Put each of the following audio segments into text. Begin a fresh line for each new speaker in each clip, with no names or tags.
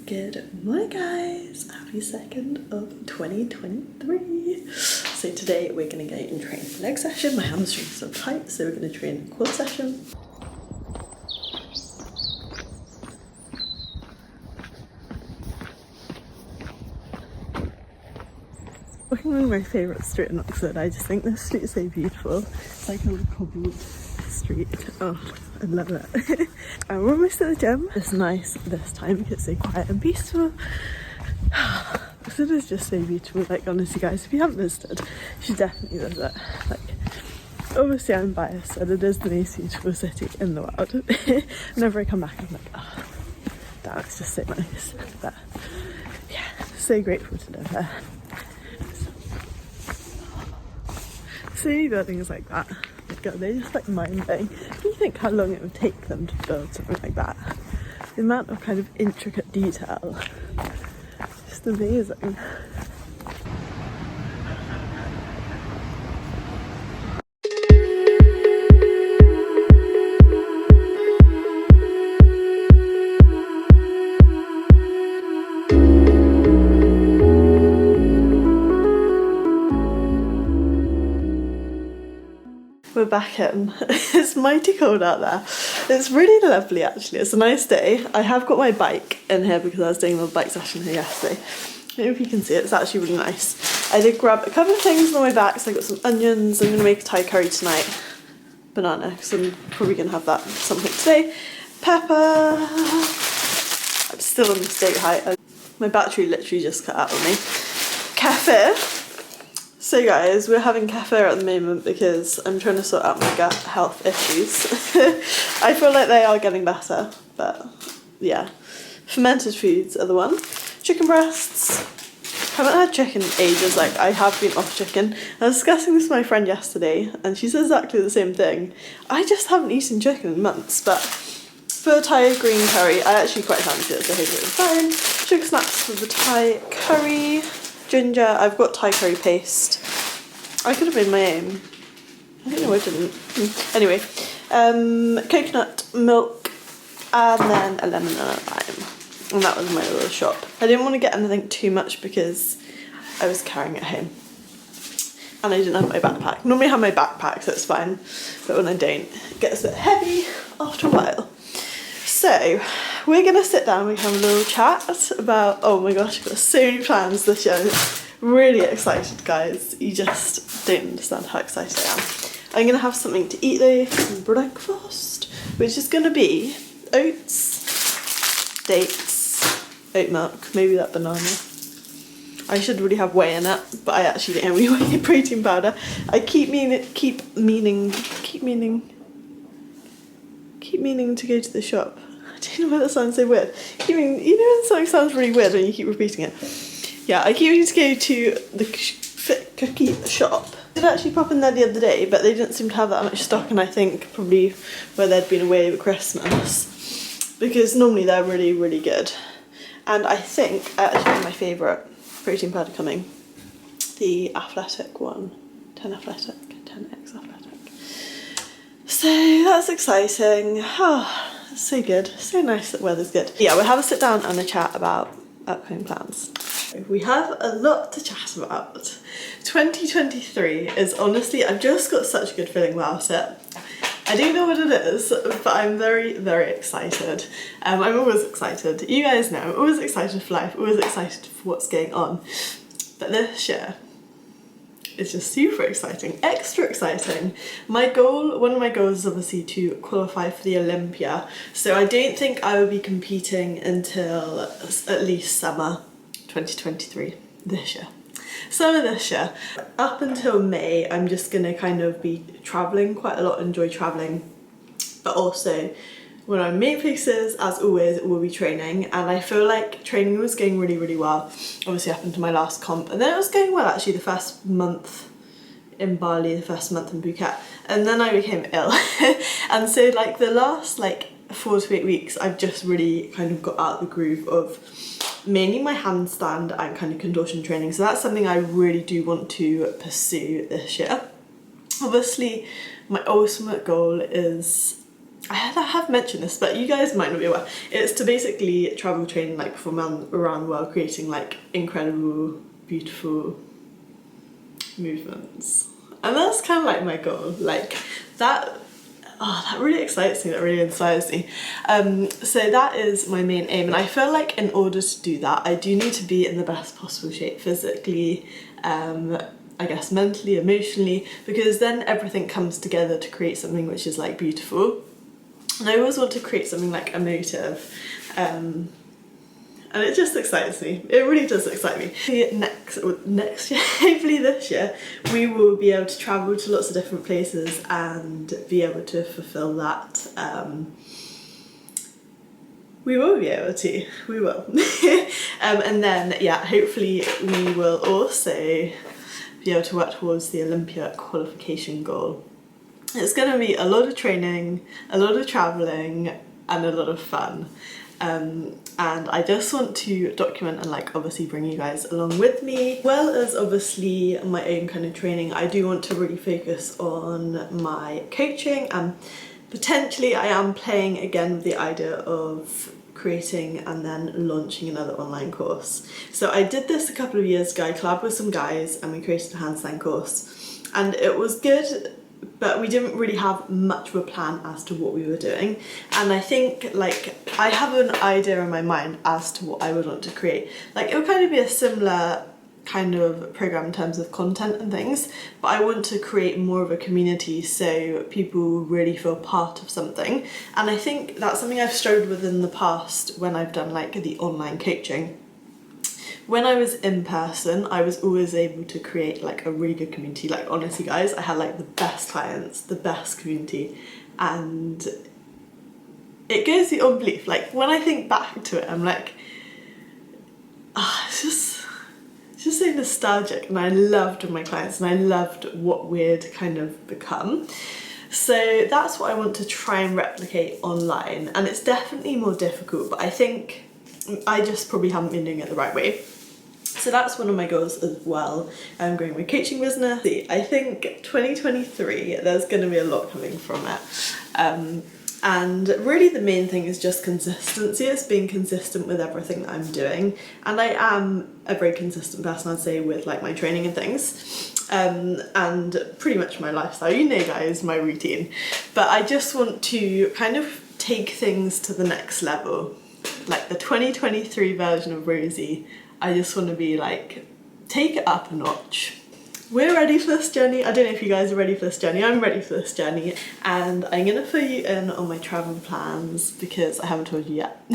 Good morning guys, happy 2nd of 2023. So today we're going to go and train leg session. My hamstrings are so tight, so we're going to train quad session. Walking on my favourite street in Oxford, I just think this street is so beautiful. It's like a little cobbled street. Oh, I love it. And we're almost at the gym. It's nice this time because it's so quiet and peaceful. Oxford is just so beautiful. Like honestly guys, if you haven't visited, you should definitely visit. Like obviously I'm biased, but it is the most beautiful city in the world. Whenever I come back I'm like, oh damn, it's just so nice. But yeah, so grateful to live here. So many buildings like that, God, they're just like mind-blowing. Can you think how long it would take them to build something like that? The amount of kind of intricate detail, just amazing. We're back in. It's mighty cold out there. It's really lovely actually. It's a nice day. I have got my bike in here because I was doing a little bike session here yesterday. I don't know if you can see it, it's actually really nice. I did grab a couple of things on my back, so I got some onions. I'm going to make a Thai curry tonight. Banana, because I'm probably going to have that at some point today. Pepper. I'm still on the state height. My battery literally just cut out on me. Kefir. So guys, we're having kefir at the moment because I'm trying to sort out my gut health issues. I feel like they are getting better, but yeah. Fermented foods are the one. Chicken breasts. Haven't had chicken in ages, like I have been off chicken. I was discussing this with my friend yesterday and she said exactly the same thing. I just haven't eaten chicken in months, but for Thai green curry, I actually quite fancy it, so hopefully it's fine. Sugar snaps for the Thai curry. Ginger, I've got Thai curry paste. I could have made my own. I don't know I didn't. Anyway, coconut milk and then a lemon and a lime. And that was my little shop. I didn't want to get anything too much because I was carrying it home. And I didn't have my backpack. Normally I have my backpack so it's fine. But when I don't, it gets a bit heavy after a while. So, we're going to sit down, we can have a little chat about, oh my gosh, I've got so many plans this year. Really excited guys, you just don't understand how excited I am. I'm going to have something to eat though, some breakfast, which is going to be oats, dates, oat milk, maybe that banana. I should really have whey in it, but I actually don't have any whey protein powder. I keep meaning to go to the shop. I don't know why that sounds so weird. You know when something sounds really weird when you keep repeating it? Yeah, I keep meaning to go to the fit cookie shop. I did actually pop in there the other day, but they didn't seem to have that much stock, and I think probably where they'd been away over Christmas. Because normally they're really, really good. And I think I actually have my favourite protein powder coming. The Athletic one. 10 Athletic, 10X Athletic. So that's exciting. Oh, so good. So nice that weather's good. Yeah, we'll have a sit down and a chat about upcoming plans. We have a lot to chat about. 2023 is honestly, I've just got such a good feeling about it. I don't know what it is, but I'm very, very excited. I'm always excited. You guys know, I'm always excited for life, always excited for what's going on. But this year, it's just super exciting, extra exciting. My goal, one of my goals is obviously to qualify for the Olympia. So I don't think I will be competing until at least summer 2023, this year. Summer this year. Up until May, I'm just gonna kind of be traveling quite a lot, enjoy traveling. But also, when I'm main places, as always, we'll be training, and I feel like training was going really, really well. Obviously up until my last comp, and then it was going well actually the first month in Bali, the first month in Phuket, and then I became ill. And so like the last like 4 to 8 weeks, I've just really kind of got out of the groove of mainly my handstand and kind of contortion training. So that's something I really do want to pursue this year. Obviously, my ultimate goal is I have mentioned this, but you guys might not be aware. It's to basically travel, train, like perform around the world, creating like incredible, beautiful movements. And that's kind of like my goal. Like that, oh, that really excites me, that really inspires me. So that is my main aim, and I feel like in order to do that, I do need to be in the best possible shape physically, I guess mentally, emotionally, because then everything comes together to create something which is like beautiful. And I always want to create something like emotive, and it just excites me. It really does excite me. Next year, hopefully this year, we will be able to travel to lots of different places and be able to fulfill that. We will be able to, we will. And then, yeah, hopefully we will also be able to work towards the Olympia qualification goal. It's going to be a lot of training, a lot of travelling, and a lot of fun. And I just want to document and like obviously bring you guys along with me. As well as obviously my own kind of training, I do want to really focus on my coaching, and potentially I am playing again with the idea of creating and then launching another online course. So I did this a couple of years ago. I collabed with some guys and we created a handstand course, and it was good, but we didn't really have much of a plan as to what we were doing. And I think like I have an idea in my mind as to what I would want to create. Like it would kind of be a similar kind of program in terms of content and things, but I want to create more of a community so people really feel part of something. And I think that's something I've struggled with in the past when I've done like the online coaching. When I was in person, I was always able to create like a really good community. Like honestly guys, I had like the best clients, the best community, and it goes beyond belief. Like when I think back to it, I'm like, it's just so nostalgic, and I loved my clients and I loved what we'd kind of become. So that's what I want to try and replicate online, and it's definitely more difficult, but I think I just probably haven't been doing it the right way. So that's one of my goals as well. I'm growing my coaching business. I think 2023, there's going to be a lot coming from it. And really the main thing is just consistency. It's being consistent with everything that I'm doing. And I am a very consistent person, I'd say, with like my training and things. And pretty much my lifestyle, you know guys, my routine. But I just want to kind of take things to the next level. Like the 2023 version of Rosie, I just want to be like, take it up a notch. We're ready for this journey. I don't know if you guys are ready for this journey. I'm ready for this journey, and I'm gonna fill you in on my travel plans because I haven't told you yet.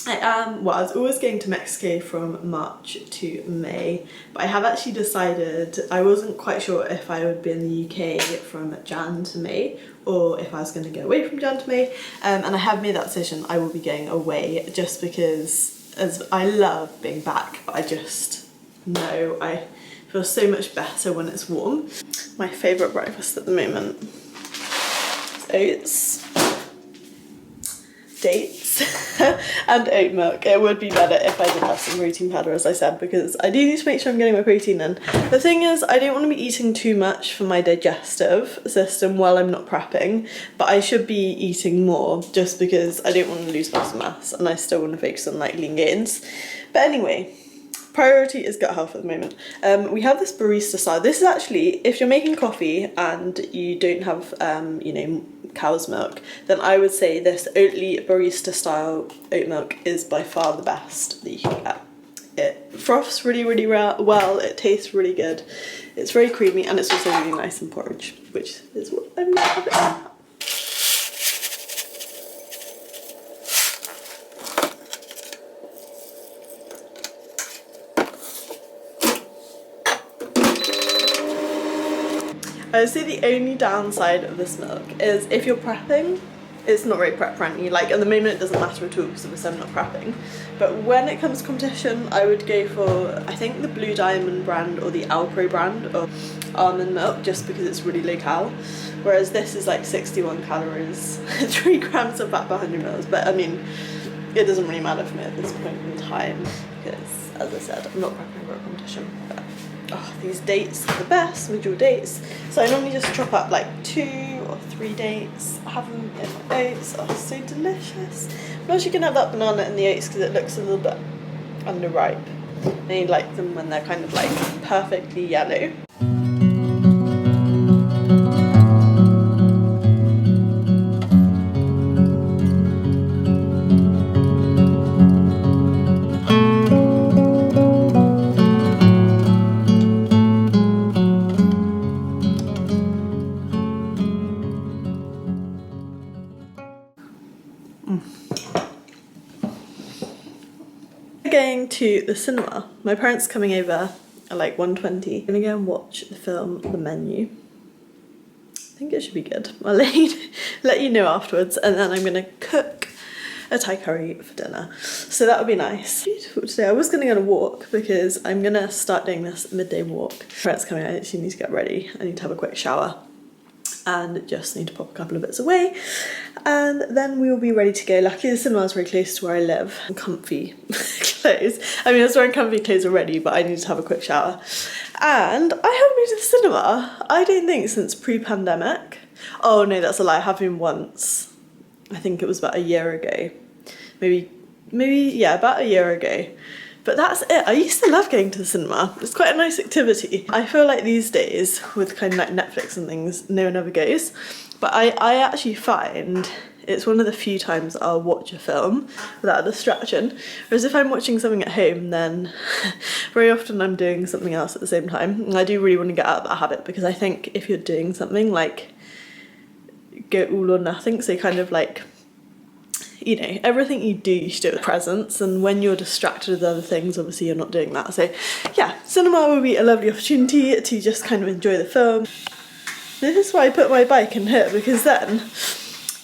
I was always going to Mexico from March to May, but I have actually decided, I wasn't quite sure if I would be in the UK from Jan to May or if I was going to go away from Jan to May, and I have made that decision. I will be going away just because as I love being back, but I just know I feel so much better when it's warm. My favourite breakfast at the moment is oats, dates and oat milk. It would be better if I did have some protein powder, as I said, because I do need to make sure I'm getting my protein in. The thing is, I don't want to be eating too much for my digestive system while I'm not prepping, but I should be eating more just because I don't want to lose muscle mass and I still want to focus on like lean gains. But anyway, priority is gut health at the moment. We have this barista style. This is actually, if you're making coffee and you don't have, you know, cow's milk, then I would say this Oatly barista style oat milk is by far the best that you can get. It froths really well, it tastes really good, it's very creamy, and it's also really nice in porridge, which is what I'm loving now. I would say the only downside of this milk is if you're prepping, it's not very prep friendly. Like at the moment it doesn't matter at all because obviously I'm not prepping. But when it comes to competition, I would go for, I think, the Blue Diamond brand or the Alpro brand of almond milk, just because it's really low cal. Whereas this is like 61 calories, 3 grams of fat per 100 mils. But I mean, it doesn't really matter for me at this point in time because, as I said, I'm not prepping for a competition. But oh, these dates are the best, medjool dates. So I normally just chop up like 2 or 3 dates, have them in oats. Oh, so delicious. I'm not sure you can have that banana in the oats because it looks a little bit underripe. And you like them when they're kind of like perfectly yellow. Going to the cinema. My parents are coming over at like 1:20. I'm gonna go and watch the film The Menu. I think it should be good. I'll let you know afterwards, and then I'm gonna cook a Thai curry for dinner. So that would be nice. Beautiful today. I was gonna go on a walk because I'm gonna start doing this midday walk. My parents are coming, I actually need to get ready. I need to have a quick shower and just need to pop a couple of bits away, and then we will be ready to go. Luckily the cinema is very close to where I live. Comfy clothes. I mean, I was wearing comfy clothes already, but I need to have a quick shower. And I haven't been to the cinema, I don't think, since pre-pandemic. Oh no, that's a lie, I have been once. I think it was about a year ago. Maybe, yeah, about a year ago. But that's it. I used to love going to the cinema. It's quite a nice activity. I feel like these days, with kind of like Netflix and things, no one ever goes. But I actually find it's one of the few times I'll watch a film without a distraction. Whereas if I'm watching something at home, then very often I'm doing something else at the same time. And I do really want to get out of that habit, because I think if you're doing something, like, go all or nothing, so kind of like, you know, everything you do, you should do it with presence, and when you're distracted with other things, obviously you're not doing that. So yeah, cinema will be a lovely opportunity to just kind of enjoy the film. This is why I put my bike in here, because then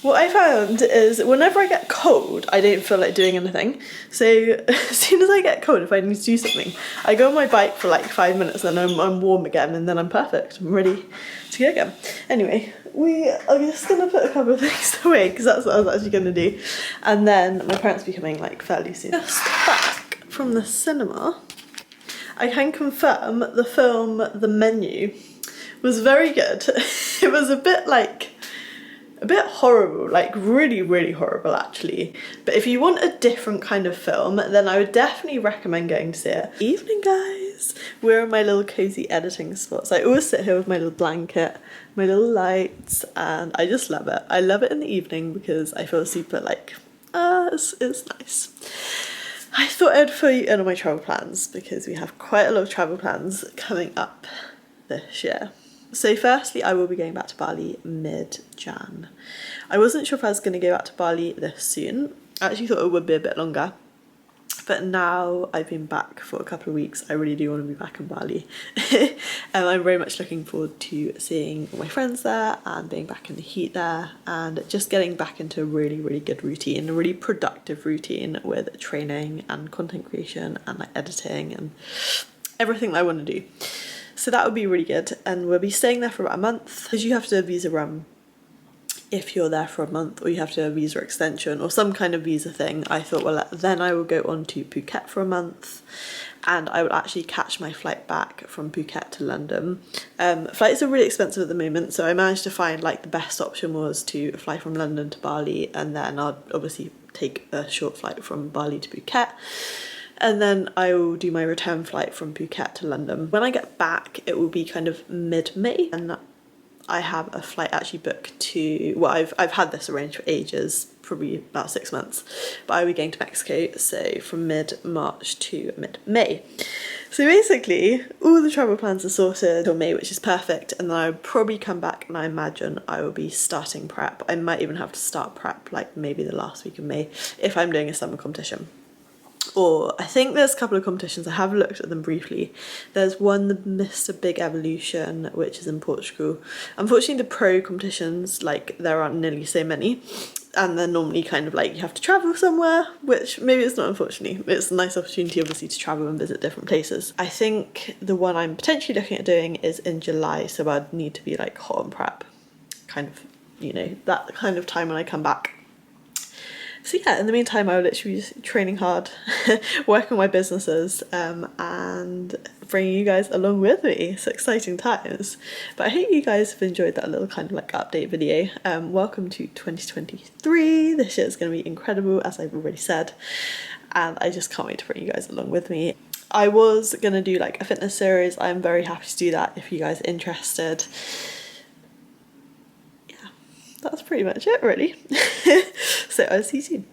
what I found is whenever I get cold, I don't feel like doing anything. So as soon as I get cold, if I need to do something, I go on my bike for like 5 minutes, and then I'm warm again, and then I'm perfect. I'm ready to go again. Anyway, we are just gonna put a couple of things away, because that's what I was actually gonna do. And then my parents will be coming like fairly soon. Just back from the cinema, I can confirm the film The Menu was very good. It was a bit horrible, like really horrible actually. But if you want a different kind of film, then I would definitely recommend going to see it. Evening guys, we're in my little cozy editing spots. I always sit here with my little blanket, my little lights, and I just love it. I love it in the evening because I feel super like, it's nice. I thought I'd fill you in on my travel plans, because we have quite a lot of travel plans coming up this year. So firstly, I will be going back to Bali mid-Jan. I wasn't sure if I was going to go back to Bali this soon. I actually thought it would be a bit longer. But now I've been back for a couple of weeks, I really do want to be back in Bali. And I'm very much looking forward to seeing all my friends there and being back in the heat there, and just getting back into a really good routine, a really productive routine with training and content creation and like editing and everything that I want to do. So that would be really good, and we'll be staying there for about a month, because you have to do a visa run if you're there for a month, or you have to do a visa extension or some kind of visa thing. I thought, well, then I will go on to Phuket for a month, and I will actually catch my flight back from Phuket to London. Flights are really expensive at the moment, so I managed to find like the best option was to fly from London to Bali, and then I'll obviously take a short flight from Bali to Phuket. And then I will do my return flight from Phuket to London. When I get back, it will be kind of mid-May, and I have a flight actually booked to, well, I've had this arranged for ages, probably about 6 months, but I will be going to Mexico, so from mid-March to mid-May. So basically, all the travel plans are sorted till May, which is perfect, and then I'll probably come back and I imagine I will be starting prep. I might even have to start prep like maybe the last week of May if I'm doing a summer competition. Or I think there's a couple of competitions, I have looked at them briefly. There's one, the Mr. Big Evolution, which is in Portugal. Unfortunately the pro competitions, like there aren't nearly so many, and they're normally kind of like you have to travel somewhere, which maybe it's not, unfortunately. It's a nice opportunity obviously to travel and visit different places. I think the one I'm potentially looking at doing is in July, so I'd need to be like hot on prep, kind of, you know, that kind of time when I come back. So yeah, in the meantime, I will literally be just training hard, working on my businesses, and bringing you guys along with me. It's exciting times. But I hope you guys have enjoyed that little kind of like update video. Welcome to 2023. This year is going to be incredible, as I've already said, and I just can't wait to bring you guys along with me. I was going to do like a fitness series. I'm very happy to do that if you guys are interested. That's pretty much it, really. So I'll see you soon.